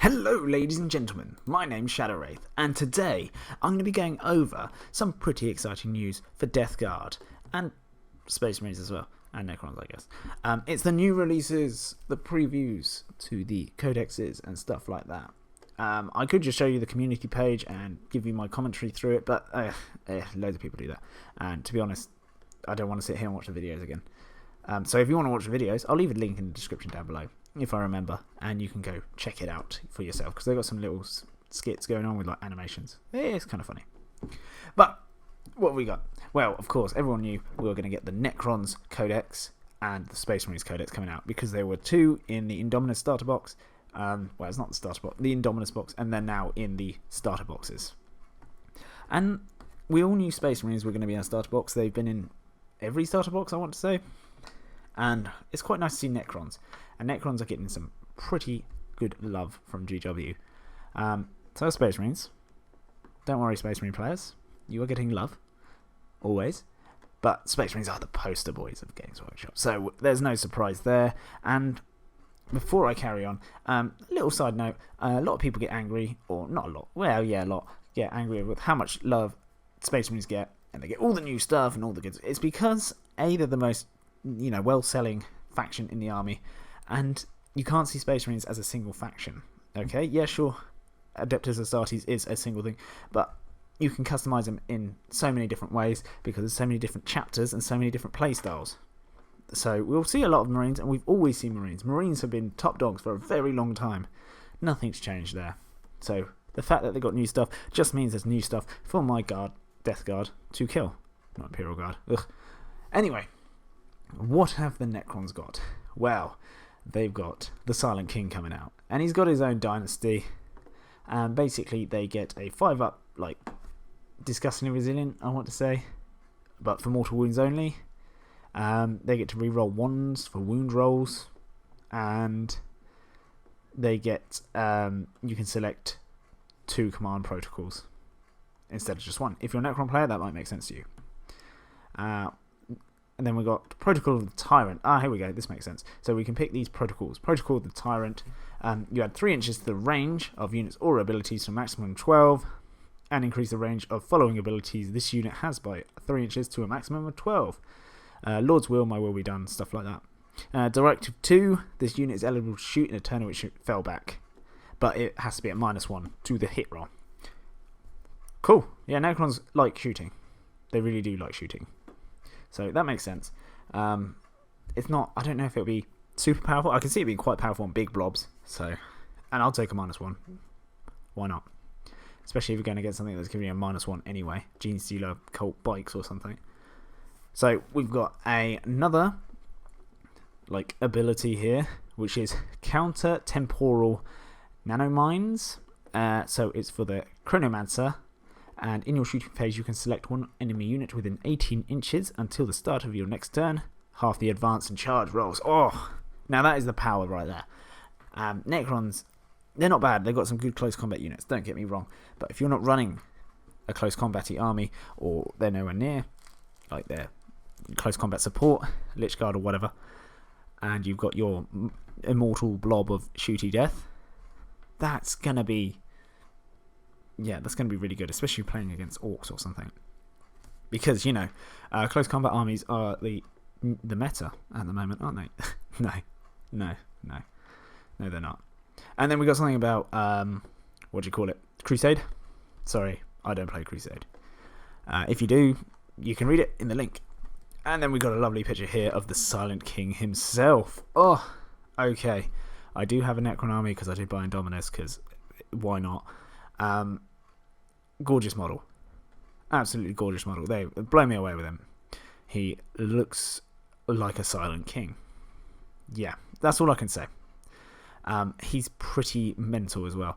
Hello ladies and gentlemen, my name's Shadowwraith, and today I'm going to be going over some pretty exciting news for Deathguard, and Space Marines as well, and Necrons I guess. It's the new releases, the previews to the Codexes and stuff like that. I could just show you the community page and give you my commentary through it, but loads of people do that, and to be honest, I don't want to sit here and watch the videos again. So if you want to watch the videos, I'll leave a link in the description down below, if I remember, and you can go check it out for yourself, because they've got some little skits going on with like animations. It's kind of funny. But what have we got? Well, of course, everyone knew we were going to get the Necrons Codex and the Space Marines Codex coming out, because there were two in the Indominus starter box. Well, it's not the starter box, the Indominus box, and they're now in the starter boxes. And we all knew Space Marines were going to be in a starter box. They've been in every starter box, I want to say. And it's quite nice to see Necrons. And Necrons are getting some pretty good love from GW. So Space Marines. Don't worry, Space Marine players. You are getting love. Always. But Space Marines are the poster boys of Games Workshop. So there's no surprise there. And before I carry on, a little side note. A lot of people get angry. Or not a lot. Well, yeah, a lot. Get angry with how much love Space Marines get. And they get all the new stuff and all the good. It's because, A, they're the most well-selling faction in the army, and you can't see Space Marines as a single faction. Okay, yeah, sure, Adeptus Astartes is a single thing, but you can customize them in so many different ways because there's so many different chapters and so many different playstyles. So we'll see a lot of Marines, and we've always seen Marines. Marines have been top dogs for a very long time. Nothing's changed there. So the fact that they got new stuff just means there's new stuff for my guard, Deathguard, to kill. Not Imperial Guard. Ugh. Anyway, what have the Necrons got? Well, they've got the Silent King coming out, and he's got his own dynasty, and basically they get a 5-up, like, disgustingly resilient, I want to say, but for mortal wounds only. They get to reroll wands for wound rolls, and they get, you can select 2 command protocols instead of just 1. If you're a Necron player, that might make sense to you. And then we got Protocol of the Tyrant. Here we go. This makes sense. So we can pick these protocols. Protocol of the Tyrant. You add 3 inches to the range of units or abilities to a maximum of 12, and increase the range of following abilities this unit has by 3 inches to a maximum of 12. Lord's Will, My Will Be Done, stuff like that. Directive 2. This unit is eligible to shoot in a turn in which it fell back, but it has to be at -1 to the hit roll. Cool. Yeah, Necrons like shooting. They really do like shooting. So that makes sense. It's not, I don't know if it'll be super powerful. I can see it being quite powerful on big blobs. So, and I'll take a -1. Why not? Especially if you're going to get something that's giving you a -1 anyway. Gene Stealer, Colt Bikes or something. So we've got another ability here, which is Counter Temporal Nanomines. So it's for the Chronomancer. And in your shooting phase, you can select 1 enemy unit within 18 inches until the start of your next turn. Half the advance and charge rolls. Oh, now that is the power right there. Necrons, they're not bad. They've got some good close combat units, don't get me wrong. But if you're not running a close combat-y army, or they're nowhere near, like their close combat support, Lich Guard or whatever, and you've got your immortal blob of shooty death, that's going to be... yeah, that's going to be really good, especially playing against orcs or something. Because, close combat armies are the meta at the moment, aren't they? No, they're not. And then we got something about, what do you call it? Crusade? Sorry, I don't play Crusade. If you do, you can read it in the link. And then we got a lovely picture here of the Silent King himself. Oh, okay. I do have a Necron army because I did buy Indominus, because why not? Gorgeous model. Absolutely gorgeous model. They blow me away with him. He looks like a Silent King. Yeah, that's all I can say. He's pretty mental as well.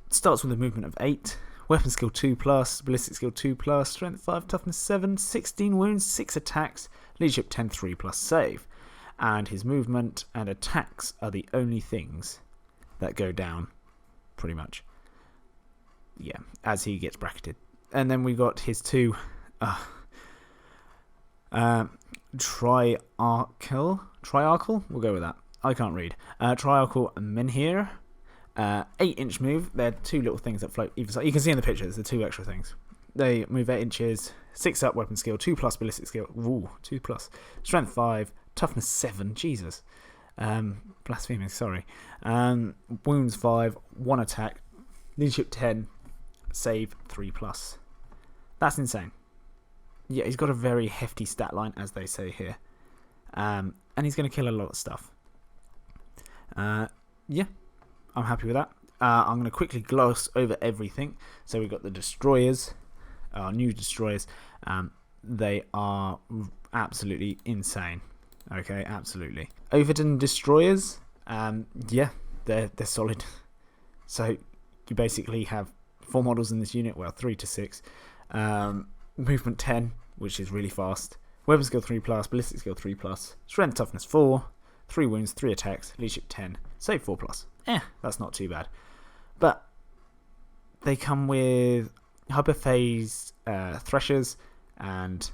Starts with a movement of 8, weapon skill 2+, ballistic skill 2+, strength 5, toughness 7, 16 wounds, 6 attacks, leadership 10, 3+ save. And his movement and attacks are the only things that go down, pretty much. Yeah, as he gets bracketed. And then we got his 2 triarchal, we'll go with that. I can't read. Triarchal Menhir, 8-inch move. They're 2 little things that float either side. You can see in the pictures, the 2 extra things. They move 8 inches, 6 up weapon skill, 2 plus ballistic skill. Ooh, 2 plus. Strength 5, toughness 7. Jesus. Blaspheming, sorry. Wounds 5, 1 attack, leadership 10, save 3 plus. That's insane. Yeah, he's got a very hefty stat line, as they say here. And he's going to kill a lot of stuff. Yeah, I'm happy with that. I'm going to quickly gloss over everything. So we've got the destroyers, our new destroyers. They are absolutely insane. Okay, absolutely. Overton destroyers, yeah, they're solid. So you basically have 4 models in this unit. Well, 3 to 6. Movement 10, which is really fast. Weapon skill 3 plus, ballistic skill 3 plus, strength toughness 4, 3 wounds, 3 attacks, leadership 10, save 4 plus. That's not too bad. But they come with hyperphased threshers and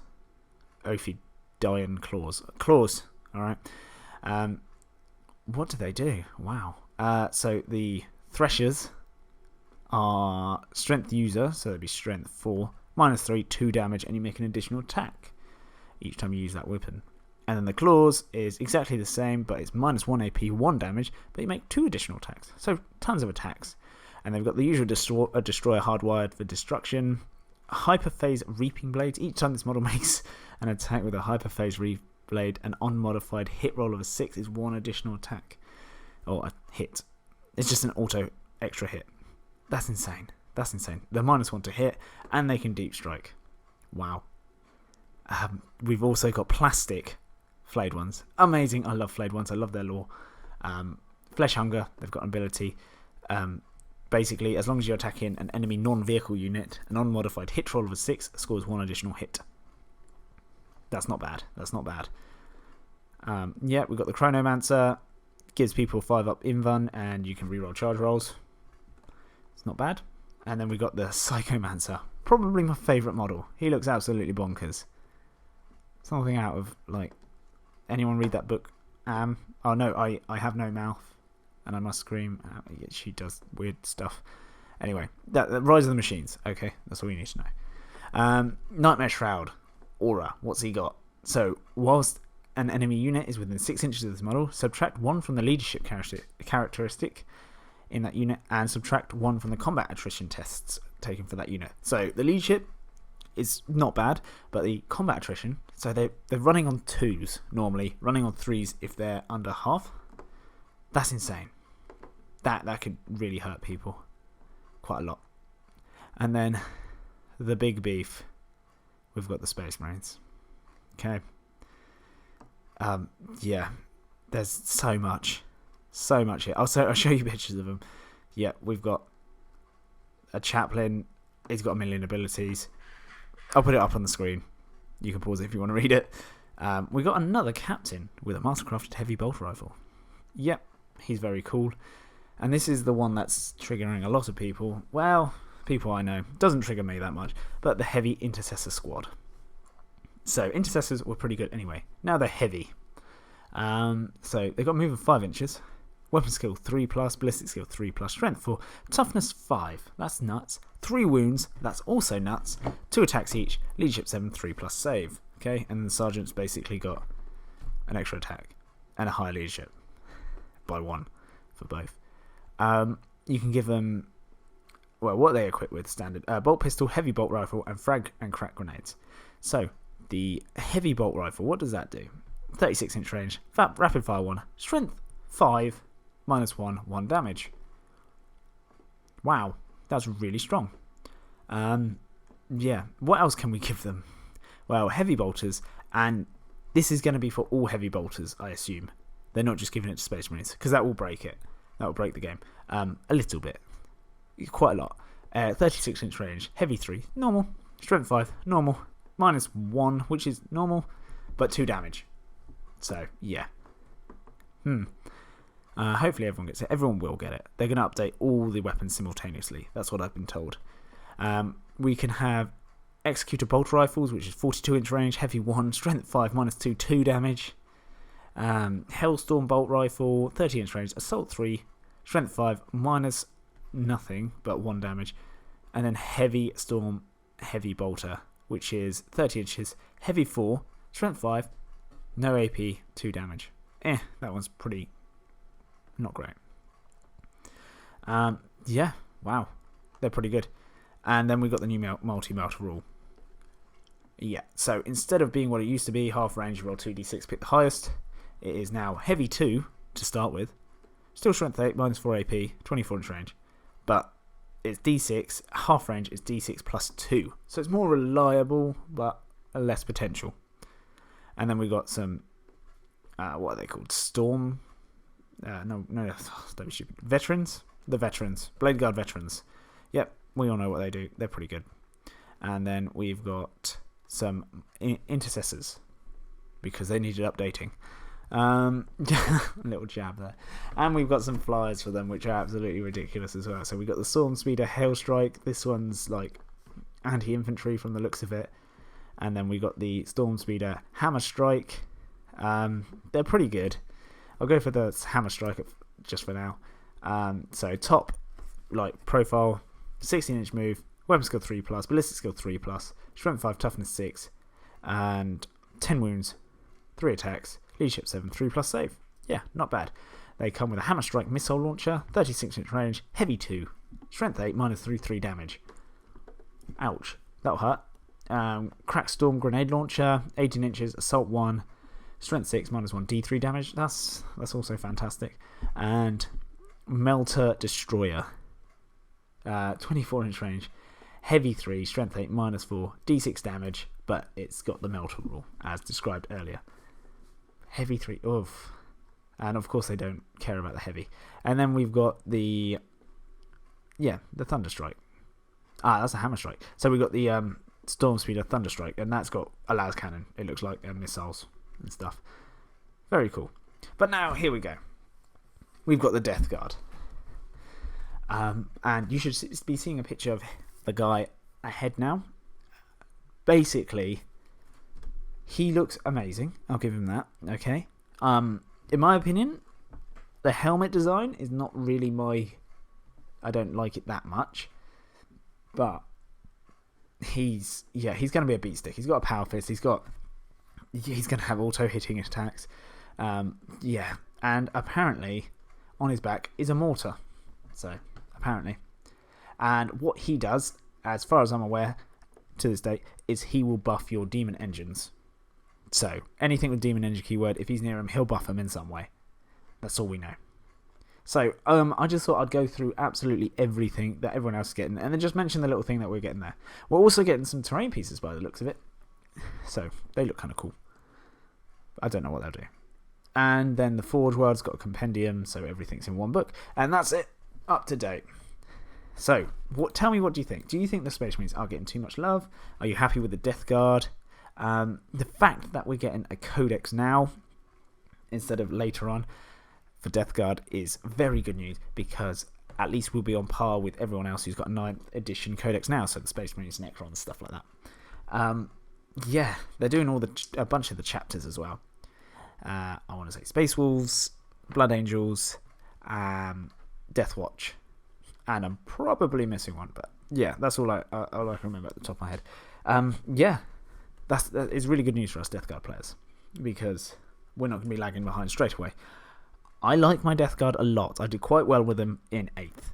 Ophidian claws. Alright. What do they do? Wow. So the threshers are strength user, so it'd be strength 4, -3, 2 damage, and you make an additional attack each time you use that weapon. And then the claws is exactly the same, but it's -1 AP, 1 damage, but you make 2 additional attacks. So tons of attacks. And they've got the usual destroyer hardwired for destruction, hyperphase reaping blades. Each time this model makes an attack with a hyperphase reap blade, an unmodified hit roll of a 6 is 1 additional attack. Or a hit. It's just an auto extra hit. That's insane. That's insane. They're -1 to hit, and they can deep strike. Wow. We've also got plastic flayed ones. Amazing. I love flayed ones. I love their lore. Flesh hunger. They've got an ability. Basically, as long as you're attacking an enemy non-vehicle unit, an unmodified hit roll of a 6 scores 1 additional hit. That's not bad. That's not bad. Yeah, we've got the Chronomancer. Gives people 5 up invuln, and you can reroll charge rolls. It's not bad. And then we've got the Psychomancer. Probably my favourite model. He looks absolutely bonkers. Something out of, like... Anyone read that book? Oh no, I have no mouth. And I must scream. She does weird stuff. Anyway, that Rise of the Machines. Okay, that's all you need to know. Nightmare Shroud. Aura. What's he got? So, whilst an enemy unit is within 6 inches of this model, subtract 1 from the leadership characteristic in that unit, and subtract 1 from the combat attrition tests taken for that unit. So, the leadership is not bad, but the combat attrition, so they're running on 2s normally, running on 3s if they're under half. That's insane. That could really hurt people quite a lot. And then the big beef, we've got the Space Marines. Okay. Yeah, there's so much here. I'll show you pictures of them. Yeah, we've got a chaplain. He's got 1 million abilities. I'll put it up on the screen. You can pause it if you want to read it. We got another captain with a mastercrafted heavy bolt rifle. Yep, he's very cool. And this is the one that's triggering a lot of people. Well, people I know. Doesn't trigger me that much. But the heavy intercessor squad. So, intercessors were pretty good anyway. Now they're heavy. So, they've got a move of 5 inches. Weapon skill 3 plus, ballistic skill 3 plus, strength 4, toughness 5. That's nuts. 3 wounds. That's also nuts. 2 attacks each. Leadership 7, 3 plus save. Okay, and the sergeant's basically got an extra attack and a higher leadership by 1 for both. You can give them, well, what are they equipped with? Standard bolt pistol, heavy bolt rifle, and frag and crack grenades. So, the heavy bolt rifle, what does that do? 36-inch range, rapid fire 1, strength 5, -1, 1 damage. Wow, that's really strong. Yeah, what else can we give them? Well, heavy bolters, and this is going to be for all heavy bolters, I assume. They're not just giving it to Space Marines, because that will break it. That will break the game. A little bit. Quite a lot. 36-inch range, heavy 3, normal. Strength 5, normal. -1, which is normal, but 2 damage. So, yeah. Hopefully everyone gets it. Everyone will get it. They're going to update all the weapons simultaneously. That's what I've been told. We can have Executor Bolt Rifles, which is 42-inch range, heavy 1, strength 5, -2, 2 damage. Hellstorm Bolt Rifle, 30-inch range, assault 3, Strength 5, minus nothing but 1 damage. And then Heavy Storm, Heavy Bolter, which is 30 inches, Heavy 4, Strength 5, no AP, 2 damage. That one's pretty not great. Yeah, wow. They're pretty good. And then we've got the new multi-melter rule. Yeah, so instead of being what it used to be, half range, roll 2d6, pick the highest, it is now Heavy 2 to start with. Still Strength 8, minus 4 AP, 24 inch range. But it's d6, half range is d6 plus 2. So it's more reliable, but less potential. And then we've got some, what are they called? Storm? No, don't be stupid. Veterans? The Veterans. Bladeguard Veterans. Yep, we all know what they do. They're pretty good. And then we've got some Intercessors, because they needed updating. A little jab there. And we've got some flyers for them, which are absolutely ridiculous as well. So we've got the Storm Speeder Hailstrike. This one's like anti-infantry from the looks of it. And then we got the Storm Speeder Hammer Strike. They're pretty good. I'll go for the Hammer Strike just for now. So top like profile, 16-inch move, weapon skill 3+, ballistic skill 3+, strength 5, toughness 6, and 10 wounds, 3 attacks, leadership 7, 3+ save. Yeah, not bad. They come with a Hammer Strike missile launcher, 36-inch range, heavy 2, strength 8, minus 3 damage. Ouch, that'll hurt. Crack Storm grenade launcher, 18 inches, assault 1, strength 6, minus 1 d3 damage. That's also fantastic. And Melter Destroyer, 24-inch range, heavy 3, strength 8, minus 4 d6 damage, but it's got the melter rule as described earlier. Heavy 3, oof. And of course they don't care about the heavy. And then we've got the Thunderstrike. That's a Hammer Strike. So we've got the Storm Speeder Thunderstrike, and that's got a las cannon, it looks like, and missiles and stuff. Very cool. But now, here we go. We've got the Deathguard. And you should be seeing a picture of the guy ahead now. Basically, he looks amazing. I'll give him that. Okay. In my opinion, the helmet design is not really I don't like it that much. But he's going to be a beatstick. He's got a power fist. He's going to have auto hitting attacks. And apparently on his back is a mortar. So apparently. And what he does, as far as I'm aware to this day, is he will buff your demon engines. So anything with demon engine keyword, if he's near him, he'll buff him in some way. That's all we know. So I just thought I'd go through absolutely everything that everyone else is getting, and then just mention the little thing that we're getting there. We're also getting some terrain pieces by the looks of it. So they look kind of cool. I don't know what they'll do. And then the Forge World's got a compendium, so everything's in one book. And that's it. Up to date. So, tell me, what do you think? Do you think the Space Marines are getting too much love? Are you happy with the Deathguard? The fact that we're getting a Codex now, instead of later on, for Deathguard is very good news, because at least we'll be on par with everyone else who's got a 9th edition Codex now, so the Space Marines, Necrons, stuff like that. They're doing a bunch of the chapters as well. I want to say Space Wolves, Blood Angels, Death Watch, and I'm probably missing one, but yeah, that's all I can remember at the top of my head. That is really good news for us Deathguard players, because we're not going to be lagging behind straight away. I like my Deathguard a lot. I did quite well with them in 8th.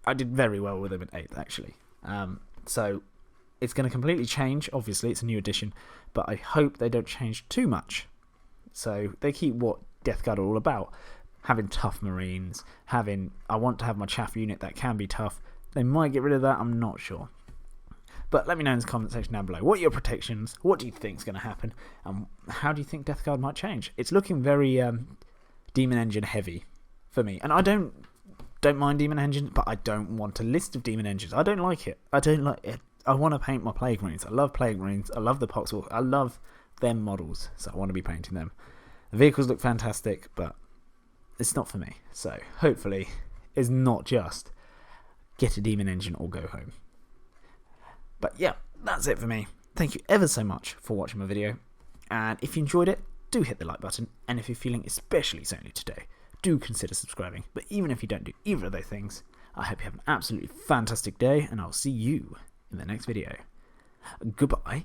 I did very well with them in 8th, actually. So it's going to completely change. Obviously, it's a new edition, but I hope they don't change too much. So they keep what Deathguard are all about. Having tough Marines. I want to have my chaff unit that can be tough. They might get rid of that, I'm not sure. But let me know in the comment section down below. What are your predictions? What do you think is going to happen? And how do you think Deathguard might change? It's looking very Demon Engine heavy for me. And I don't mind Demon Engine, but I don't want a list of Demon Engines. I don't like it. I want to paint my Plague Marines. I love Plague Marines. I love the Poxwolf. I love them models, so I want to be painting them. The vehicles look fantastic, but it's not for me. So hopefully it's not just get a Demon Engine or go home. But yeah, that's it for me. Thank you ever so much for watching my video. And if you enjoyed it, do hit the like button. And if you're feeling especially lonely today, do consider subscribing. But even if you don't do either of those things, I hope you have an absolutely fantastic day, and I'll see you in the next video. Goodbye.